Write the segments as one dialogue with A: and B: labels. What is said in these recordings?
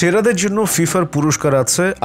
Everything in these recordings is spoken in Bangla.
A: সেরাদের জন্য ফিফার পুরস্কার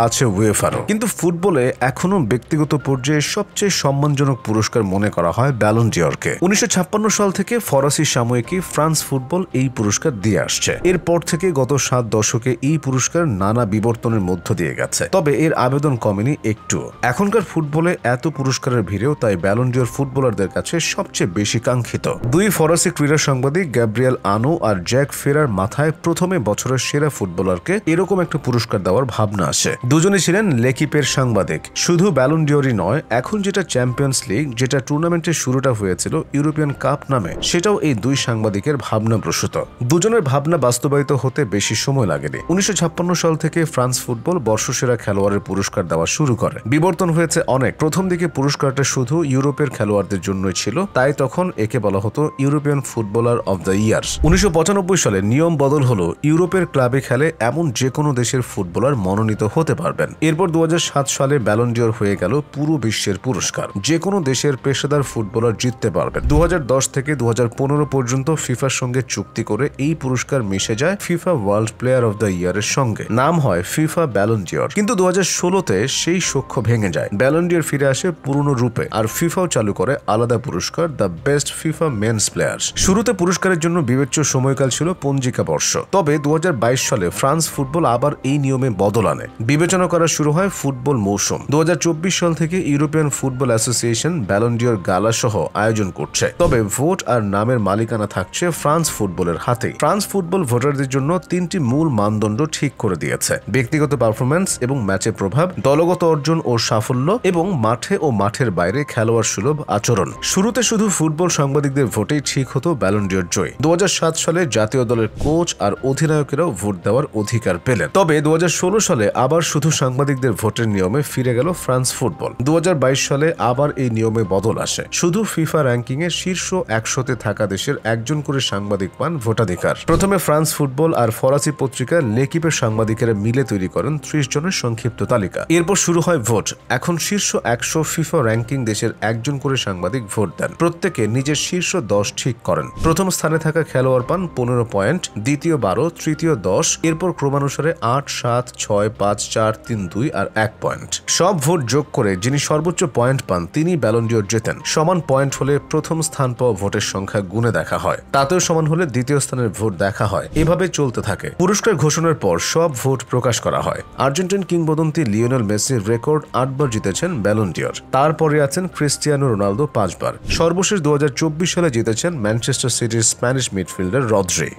A: আছে উয়েফারও, কিন্তু ফুটবলে এখনো ব্যক্তিগত পর্যায়ে সবচেয়ে সম্মানজনক পুরস্কার মনে করা হয় ব্যালন ডিওরকে। 1956 সাল থেকে ফরাসি সাময়িকী ফ্রান্স ফুটবল এই পুরস্কার দিয়ে আসছে। এরপর থেকে গত 7 দশকে এই পুরস্কার নানা বিবর্তনের মধ্য দিয়ে গেছে, তবে এর আবেদন কমেনি একটু। এখনকার ফুটবলে এত পুরস্কারের ভিড়েও তাই ব্যালন ডিওর ফুটবলারদের কাছে সবচেয়ে বেশি কাঙ্ক্ষিত। দুই ফরাসি ক্রীড়া সাংবাদিক গ্যাব্রিয়েল আনো আর জ্যাক ফেরার মাথায় প্রথমে বছরের সেরা ফুটবলারকে এরকম একটা পুরস্কার দেওয়ার ভাবনা আসে। দুজনে ছিলেন লেকিপের সাংবাদিক। শুধু ব্যালন ডিওরই নয়, এখন যেটা চ্যাম্পিয়ন্স লিগ, যেটা টুর্নামেন্টের শুরুটা হয়েছিল ইউরোপিয়ান কাপ নামে, সেটাও এই দুই সাংবাদিকের ভাবনা প্রসূত। দুজনের ভাবনা বাস্তবায়িত হতে বেশি সময় লাগেনি। 1956 সাল থেকে ফ্রান্স ফুটবল বর্ষসেরা খেলোয়াড়ের পুরস্কার দেওয়া শুরু করে। বিবর্তন হয়েছে অনেক। প্রথম দিকে পুরস্কারটা শুধু ইউরোপের খেলোয়াড়দের জন্যই ছিল, তাই তখন একে বলা হতো European footballer of the year. 1995 সালে নিয়ম বদল হলো ইউরোপের ক্লাবে খেলে এমন যে কোনো দেশের ফুটবলার মনোনীত হতে পারবেন। এরপর 2007 সালে ব্যালন ডিওর হয়ে গেল পুরো বিশ্বের পুরস্কার, যে কোনো দেশের পেশাদার ফুটবলার জিততে পারবেন। 2010 থেকে 2015 পর্যন্ত ফিফার সঙ্গে চুক্তি করে এই পুরস্কার মিশে যায় FIFA world player of the ইয়ারের সঙ্গে। নাম হয় ফিফা ব্যালন ডিওর। কিন্তু 2016-তে সেই সখ্য ভেঙে যায়। ব্যালন ডিওর ফিরে আসে পুরনো রূপে, আর ফিফাও চালু করে আলাদা পুরস্কার, the best FIFA men's player. শুরুতে পুরস্কারের জন্য বিবেচ্য সময়কাল ছিল পঞ্জিকা বর্ষ, তবে 2022 সালে ফ্রান্স ফুটবল আবার এই নিয়মে বদল আনে। বিবেচনা করা শুরু হয় ফুটবল মৌসুম। 2024 সাল থেকে European football association Ballon d'Or গালা সহ আয়োজন করছে, তবে ভোট আর নামের মালিকানা থাকছে ফ্রান্স ফুটবলের হাতে। ফ্রান্স ফুটবল ভোটারদের জন্য 3টি মূল মানদণ্ড ঠিক করে দিয়েছে: ব্যক্তিগত পারফরম্যান্স এবং ম্যাচের প্রভাব, দলগত অর্জন ও সাফল্য, এবং মাঠে ও মাঠের বাইরে খেলোয়াড় সুলভ আচরণ। শুরুতে শুধু ফুটবল সাংবাদিকদের ভোটেই ঠিক হতো ব্যালন ডিওর জয়। 2007 সালে জাতীয় দলের কোচ আর অধিনায়কেরাও ভোট দেওয়ার অধিকার পেলেন। তবে 2016 সালে আবার শুধু সাংবাদিকদের ভোটের নিয়মে ফিরে গেল ফ্রান্স ফুটবল। 2022 সালে আবার এই নিয়মে বদল আসে। শুধু ফিফা র্যাঙ্কিং এ শীর্ষ 100-তে থাকা দেশের একজন করে সাংবাদিক পান ভোটাধিকার। প্রথমে ফ্রান্স ফুটবল আর ফরাসি পত্রিকা লেকিপের সাংবাদিকেরা মিলে তৈরি করেন 30 জনের সংক্ষিপ্ত তালিকা। এরপর শুরু হয় ভোট। এখন শীর্ষ 100 ফিফা র্যাঙ্কিং দেশের একজন করে সাংবাদিক ভোট দেন। প্রত্যেকে নিজের শীর্ষ 10 ঠিক করেন। প্রথম স্থানে থাকা খেলোয়াড় পান 15 পয়েন্ট, দ্বিতীয় 12, তৃতীয় 10, এরপর ক্রমানুসারে 8, 7, 6, 5, 4, 3, 2 আর 1 পয়েন্ট। সব ভোট যোগ করে যিনি সর্বোচ্চ পয়েন্ট পান তিনি ব্যালন ডিওর জেতেন। সমান পয়েন্ট হলে প্রথম স্থান পাওয়া ভোটের সংখ্যা গুণে দেখা হয়, তাতেও সমান হলে দ্বিতীয় স্থানের ভোট দেখা হয়। এভাবে চলতে থাকে। পুরস্কার ঘোষণার পর সব ভোট প্রকাশ করা হয়। আর্জেন্টিন কিংবদন্তি লিওনেল মেসির রেকর্ড 8 বার জিতেছেন ব্যালন ডিওর। তারপরে আছেন ক্রিস্টিয়ানো রোনালদো 5 বার। সর্বশেষ 2024 সালে জিতেছেন ম্যানচেস্টার সিটির স্প্যানিশ মিডফিল্ডার রদ্রি।